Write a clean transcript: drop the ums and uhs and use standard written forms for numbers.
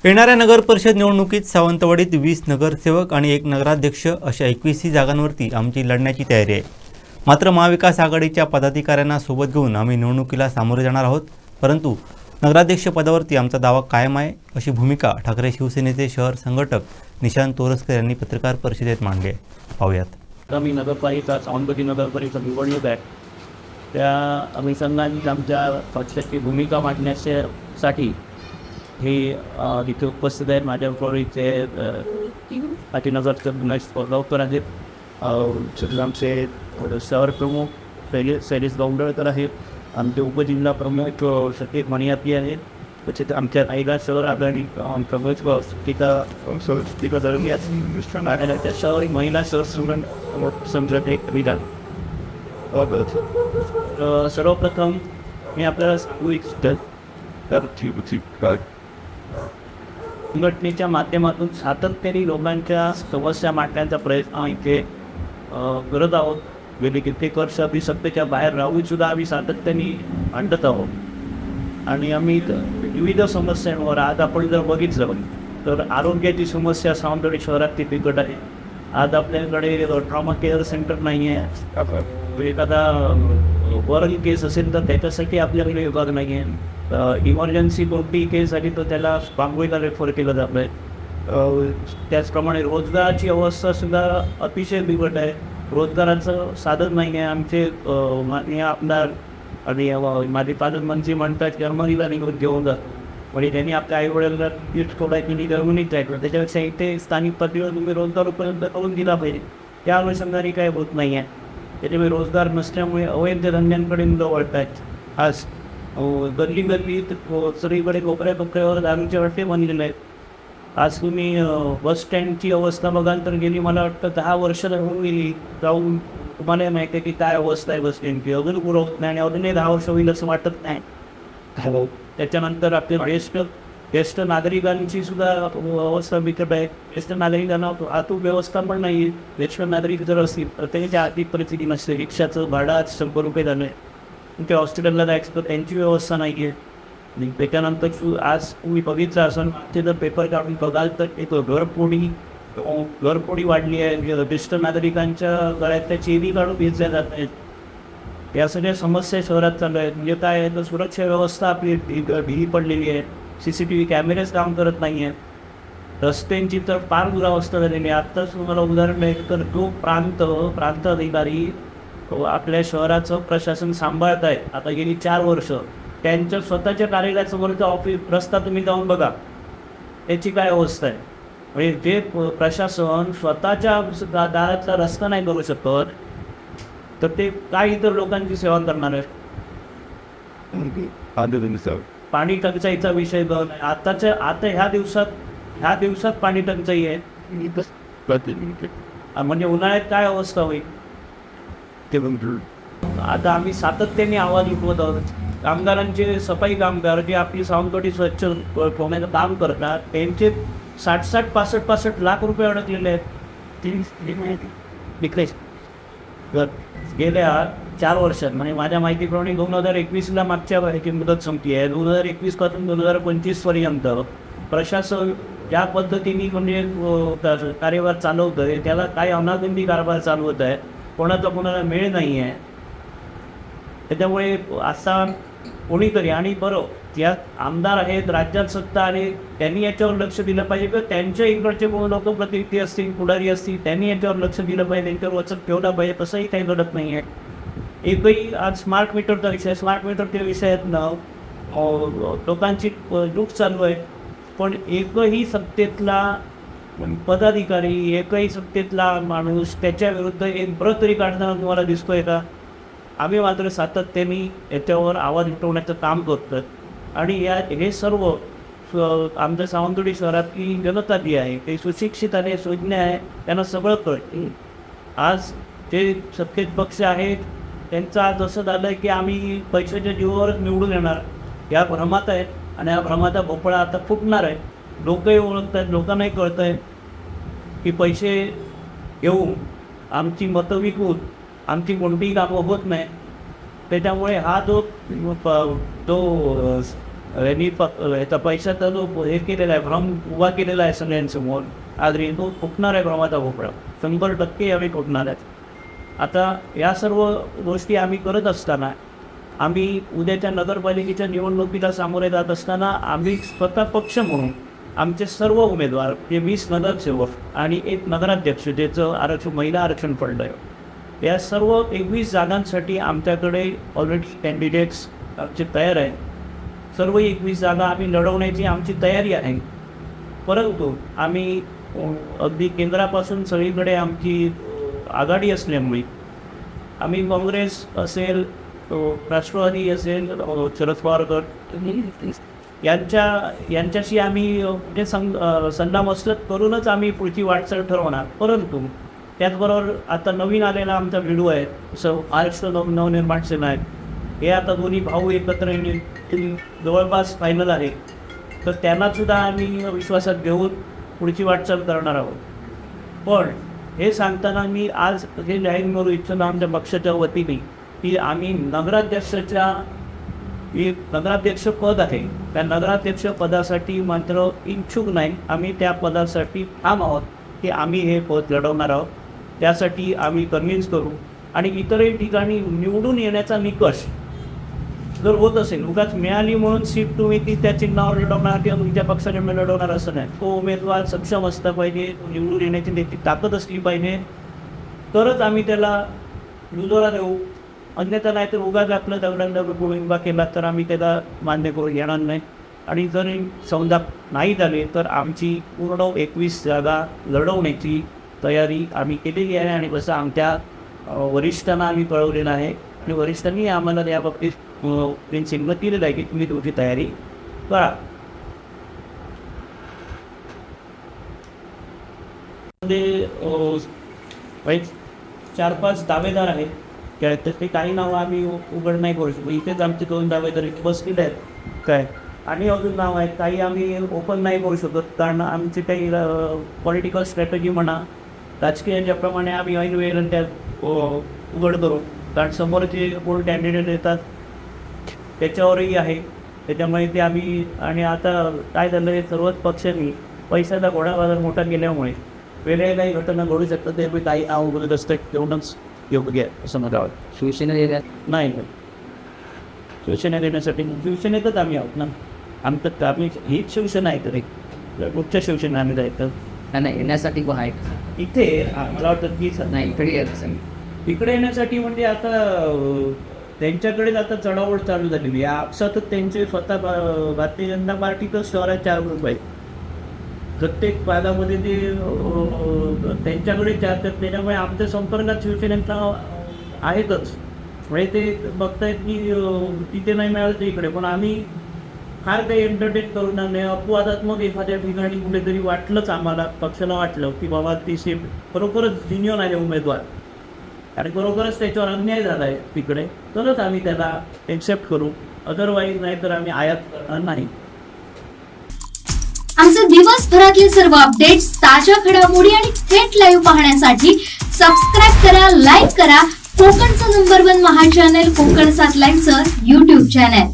येणाऱ्या नगर परिषद निवडणुकीत सावंतवाडीत 20 नगरसेवक आणि 1 नगराध्यक्ष अशा 21 जागांवरती आमची लढण्याची तयारी आहे। मात्र महाविकास आघाडीच्या पदाधिकाऱ्यांना सोबत घेऊन आम्ही निवडणुकीला सामोरे जाणार आहोत। परंतु नगराध्यक्ष पदावरती आमचा दावा कायम आहे अशी भूमिका ठाकरे शिवसेनेचे शहर संघटक निशांत तोरसकर यांनी पत्रकार परिषदेत मांडली आहे। पाहूयात। आम्ही नगरपालिका सावंतवाडी नगरपालिका निवडणूक आहे त्या अनुषंगाने आमच्या पक्षाची भूमिका मांडण्यासाठी हे इथे उपस्थित आहेत। माझ्याबरोबर इथे अतिनगरचे स्पर्धावकर आहेत, आमचे शहर प्रमुख शैलेश गौंडळकर आहेत, आमचे उपजिल्हा प्रमुख सतीश मणियाती आहेत, तसेच आमच्या नायगाव शहर आघाडी प्रमुख तिका दळवी आहेत, त्या शहर महिला शहर संघटक विधान। सर्वप्रथम मी आपल्याला सांगू इच्छितो संघटनेच्या माध्यमातून सातत्याने लोकांच्या समस्या मांडण्याचा प्रयत्न इथे करत आहोत। गेली कित्येक वर्ष आम्ही सत्तेच्या बाहेर राहून सुद्धा आम्ही सातत्याने मांडत आहोत आणि आम्ही विविध समस्यांवर आज आपण जर बघितलं तर आरोग्याची समस्या सावंतवाडी शहरात ती बिकट आहे। आज आपल्याकडे ट्रॉमा केअर सेंटर नाही आहे, एखादा वरल केस असेल तर त्याच्यासाठी आपल्याकडे विभाग नाही आहे। इमर्जन्सी कोणतीही केस आली तर त्याला बांबोईला रेफर केलं जातं आहे। त्याचप्रमाणे रोजगाराची अवस्थासुद्धा अतिशय बिकट आहे, रोजगाराचं साधन नाही आहे। आमचे माननीय आमदार आणि माझे पालकमंत्री म्हणतात जर्मनीला निघून घेऊन जातो, म्हणजे त्यांनी आपल्या आईवडिलांना तीर्थ कोडायची जर्मनीत जायचं, त्याच्यापेक्षा इथे स्थानिक पातळीवर तुम्ही रोजगार उपलब्ध करून दिला पाहिजे। त्या अनुषंगाने काही होत नाही आहे, त्याच्यामुळे रोजगार नसल्यामुळे अवैध धंद्यांकडे मुलं वळत आहेत। आज गल्ली गल्लीत सगळीकडे कोपऱ्यावर दारूचे वाटे बनलेले आहेत। आज तुम्ही बस स्टँडची अवस्था बघाल तर गेली मला वाटतं 10 वर्ष होऊन गेली जाऊन तुम्हाला माहिती आहे की काय अवस्था आहे बस स्टँडची, अजून पुरवत नाही आणि अजूनही 10 वर्ष होईल असं वाटत नाही। त्याच्यानंतर आपले ज्येष्ठ नागरिकांची सुद्धा अवस्था बिकट आहे। ज्येष्ठ नागरिकांना वाहतूक व्यवस्था पण नाही, ज्येष्ठ नागरिक जर असतील तर त्यांच्या आर्थिक परिस्थिती नसते, रिक्षाचं भाडं आज 100 रुपये झालं आहे, ते हॉस्पिटलला जायचं तर त्यांची व्यवस्था नाही आहे। आणि त्याच्यानंतर आज तुम्ही बघितलं असं ते जर पेपर काढून बघाल तर एक घरफोडी वाढली आहे, ज्येष्ठ नागरिकांच्या गळ्यातल्या चेरी काढून घेतल्या जात आहेत। या सगळ्या समस्या शहरात चालू आहेत। म्हणजे काय आहे तर सुरक्षा व्यवस्था आपली ढिली पडलेली आहे, CCTV कॅमेरेच काम करत नाही आहेत, रस्त्यांची तर फार दुरावस्था झालेली आहे। आत्ताच तुम्हाला उदाहरण द्यायचं तर जो प्रांत अधिकारी आपल्या शहराचं प्रशासन सांभाळत आहे आता गेली 4 वर्ष, त्यांच्या स्वतःच्या कार्यालयासमोरचं ऑफिस रस्ता तुम्ही जाऊन बघा त्याची काय अवस्था आहे। म्हणजे जे प्रशासन स्वतःच्या दारातला रस्ता नाही करू शकत तर ते काय इतर लोकांची सेवा करणार आहे। पाणी टंचाईचा विषय बघ, आता ह्या दिवसात पाणी टंचाई आहे, म्हणजे उन्हाळ्यात काय अवस्था होईल। आता आम्ही सातत्याने आवाज उठवत आहोत। कामगारांचे सफाई कामगार जे आपली सावंतवाडी स्वच्छ ठेवण्याचं काम करतात त्यांचे 60-65 लाख रुपये अडकलेले आहेत तिकडे गेल्या 4 वर्षात। म्हणजे माझ्या माहितीप्रमाणे 2021ला मागच्या ह्याची मुदत संपली आहे, 2021 पासून 2025 पर्यंत प्रशासन ज्या पद्धतीने म्हणजे कार्यभार चालवतं आहे त्याला काय अनागंदी कारभार चालवत आहे, कोणाला मेळ नाही आहे। त्याच्यामुळे असा कोणीतरी आणि बरं त्या आमदार आहेत, राज्यात सत्ता आणि त्यांनी याच्यावर लक्ष दिलं पाहिजे किंवा त्यांच्या इकडचे लोकप्रतिनिधी असतील, पुढारी असतील, त्यांनी याच्यावर लक्ष दिलं पाहिजे, त्यांच्यावर वचक ठेवलं पाहिजे, तसंही काही घडत नाही आहे। एकही आज स्मार्ट मीटरचा विषय आहेत ना, लोकांची लूट चालू आहे, पण एकही सत्तेतला पदाधिकारी, एकही सत्तेतला माणूस त्याच्या विरुद्ध एक ब्र तरी काढताना तुम्हाला दिसतोय का? आम्ही मात्र सातत्याने याच्यावर आवाज उठवण्याचं काम करतो आणि हे सर्व आमच्या सावंतवाडी शहरातली जनता जी आहे ते सुशिक्षित आणि सुज्ञ आहे, त्यांना सगळं कळते। आज जे सत्तेत पक्ष आहेत त्यांचं आज असं झालं की आम्ही पैशाच्या जीवावरच निवडून येणार या भ्रमात आहेत आणि या भ्रमाचा भोपळा आता फुटणार आहे। लोकही ओळखत आहेत, लोकांनाही कळतं आहे की पैसे घेऊन आमची मतं विकून आमची कोणतीही कामं होत नाही। त्याच्यामुळे हा जो यांनी याचा पैशाचा जो हे केलेला आहे, भ्रम उभा केलेला आहे सगळ्यांसमोर, आज तो फुटणार आहे भ्रमाचा भोपळा, 100% यावेळी फुटणार आहेत. आता या सर्व गोष्टी आम्ही करत असताना, आम्ही उद्याच्या नगरपालिकेच्या निवडणुकीला सामोरे जात असताना आम्ही स्वतः पक्ष म्हणून आमचे सर्व उमेदवार जे 20 नगरसेवक आणि 1 नगराध्यक्ष ज्याचं आरक्षण महिला आरक्षण पडलं आहे, या सर्व 21 जागांसाठी आमच्याकडे ऑलरेडी कॅन्डिडेट्स आमचे तयार आहेत. सर्व 21 जागा आम्ही लढवण्याची आमची तयारी आहे. परंतु आम्ही अगदी केंद्रापासून सगळीकडे आमची आघाडी असल्यामुळे आम्ही काँग्रेस असेल, राष्ट्रवादी असेल, शरद पवार गट यांच्याशी आम्ही म्हणजे सल्लामसलत करूनच आम्ही पुढची वाटचाल ठरवणार. परंतु त्याचबरोबर आता नवीन आलेला आमचा व्हिडिओ आहे, महाराष्ट्र नवनिर्माण सेना आहेत, हे आता दोन्ही भाऊ एकत्र जवळपास फायनल आहे. तर त्यांनासुद्धा आम्ही विश्वासात घेऊन पुढची वाटचाल करणार आहोत. पण हे सांगताना मी आज हे जाहीर करू इच्छितो आमच्या पक्षाच्या वतीने की आम्ही नगराध्यक्ष पद आहे, त्या नगराध्यक्ष पदासाठी मात्र इच्छुक नाही. आम्ही त्या पदासाठी ठाम आहोत की आम्ही हे पद लढवणार आहोत. त्यासाठी आम्ही कन्व्हिन्स करू आणि इतरही ठिकाणी निवडून येण्याचा निकष जर होत असेल, उगाच मिळाली म्हणून सीट तुम्ही ती त्या चिन्हावर लढवणार किंवा तुमच्या पक्षाच्या लढवणार असं नाही. तो उमेदवार सक्षम असला पाहिजे, निवडून येण्याची त्याची ताकद असली पाहिजे, तरच आम्ही त्याला दुजोरा देऊ. अन्यथा नाही तर उगाच आपलं दगडांना उभा केला तर आम्ही त्याला मान्य करू येणार नाही. आणि जर समजा नाही झाले तर आमची पूर्ण 21 जागा लढवण्याची तयारी आम्ही केलेली आहे आणि जसं आमच्या वरिष्ठांना आम्ही कळवलेलं आहे आणि वरिष्ठांनी आम्हाला या बाबतीत सिग्नल दिलेलं आहे की तुम्ही तुमची तयारी करा. मध्ये 4-5 दावेदार आहेत, त्यातले काही नावं आम्ही उघड नाही करू शकतो. इथेच आमचे 2 दावेदार बसलेले आहेत काय, आणि अजून नाव आहेत काही आम्ही ओपन नाही करू शकत, कारण आमची काही पॉलिटिकल स्ट्रॅटेजी म्हणा, राजकीय ज्याप्रमाणे आम्ही ऐन वेळेला त्यात उघड करू, कारण समोर जे कोण कॅन्डिडेट येतात त्याच्यावरही आहे. त्याच्यामुळे ते आम्ही, आणि आता काय झालं आहे, सर्वच पक्षांनी पैशाचा घोडाबाजार मोठा केल्यामुळे वेगळ्या काही घटना घडू शकतात. ते काही नाव बोलत असतं तेवढंच योग्य आहे असं मला वाटतं. शिवसेना नाही, शिवसेना देण्यासाठी शिवसेनेतच आम्ही आहोत ना. आमचं आम्ही हीच शिवसेना आहे तरी कुठच्या शिवसेना आम्ही जायचं त्यांना येण्यासाठी पण आहे इथे. मला वाटतं की नाही इकडे येण्यासाठी म्हणजे आता त्यांच्याकडेच आता चढावळ चालू झालेली आहे. आपसातच त्यांचे स्वतः भारतीय जनता पार्टीतच शहरात 4 ग्रुप आहेत. प्रत्येक पदामध्ये ते त्यांच्याकडे 4 तर त्याच्यामुळे आमच्या संपर्कात शिवसेनेचा आहेतच. म्हणजे ते बघतायत की तिथे नाही मिळालं तर इकडे. पण आम्ही फार काही एंटरटेन करून नाही, अपवादात्मक एखाद्या ठिकाणी कुठेतरी वाटलंच आम्हाला, पक्षाला वाटलं की बाबा ती सीट बरोबरच जिनियन आले उमेदवार आणि बरोबरच त्याच्यावर अन्याय झाला आहे तिकडे, तरच आम्ही त्याला एक्सेप्ट करू. अदरवाईज नाही तर आम्ही आयात करणार नाही. आमचे दिवसभरातले सर्व अपडेट्स, ताज्या घडामोडी आणि थेट लाईव्ह पाहण्यासाठी सबस्क्राईब करा, लाईक करा कोकणचं नंबर 1 महा चॅनल कोकण 7 लाईव्हचं YouTube चॅनल.